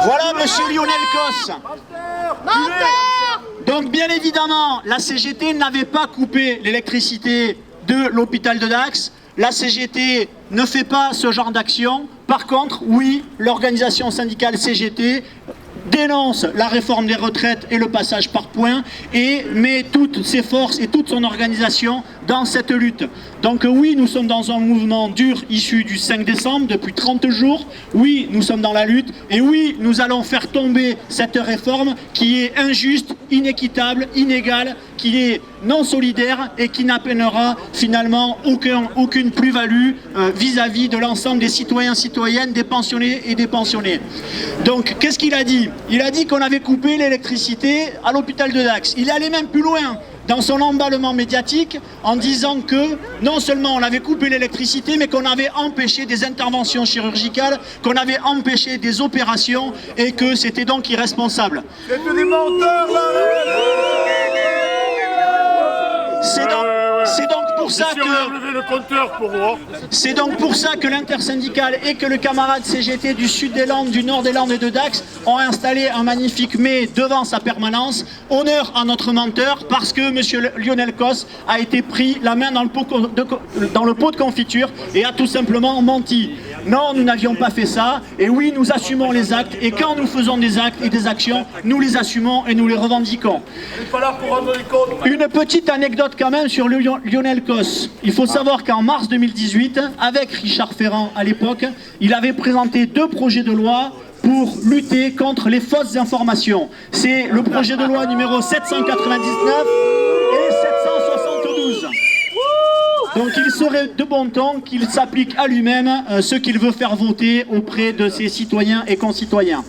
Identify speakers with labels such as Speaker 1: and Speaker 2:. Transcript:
Speaker 1: Voilà, monsieur Lionel Cos. Donc, bien évidemment, la CGT n'avait pas coupé l'électricité de l'hôpital de Dax. La CGT ne fait pas ce genre d'action. Par contre, oui, l'organisation syndicale CGT dénonce la réforme des retraites et le passage par points et met toutes ses forces et toute son organisation dans cette lutte. Donc oui, nous sommes dans un mouvement dur issu du 5 décembre depuis 30 jours. Oui, nous sommes dans la lutte et oui, nous allons faire tomber cette réforme qui est injuste, inéquitable, inégale, qui est non solidaire et qui n'amènera finalement aucune plus-value vis-à-vis de l'ensemble des citoyens, citoyennes, des pensionnés et des pensionnés. Donc, qu'est-ce qu'il a dit? Il a dit qu'on avait coupé l'électricité à l'hôpital de Dax. Il est allé même plus loin dans son emballement médiatique en disant que non seulement on avait coupé l'électricité, mais qu'on avait empêché des interventions chirurgicales, qu'on avait empêché des opérations et que c'était donc irresponsable.
Speaker 2: C'est des menteurs là.
Speaker 1: C'est donc pour ça que l'intersyndicale et que le camarade CGT du sud des Landes, du nord des Landes et de Dax ont installé un magnifique mais devant sa permanence. Honneur à notre menteur parce que M. Lionel Cos a été pris la main dans le pot de confiture et a tout simplement menti. Non, nous n'avions pas fait ça. Et oui, nous assumons les actes. Et quand nous faisons des actes et des actions, nous les assumons et nous les revendiquons. Une petite anecdote quand même sur Lionel Cos. Il faut savoir qu'en mars 2018, avec Richard Ferrand à l'époque, il avait présenté 2 projets de loi pour lutter contre les fausses informations. C'est le projet de loi numéro 799 et 772. Donc il serait de bon ton qu'il s'applique à lui-même ce qu'il veut faire voter auprès de ses citoyens et concitoyens.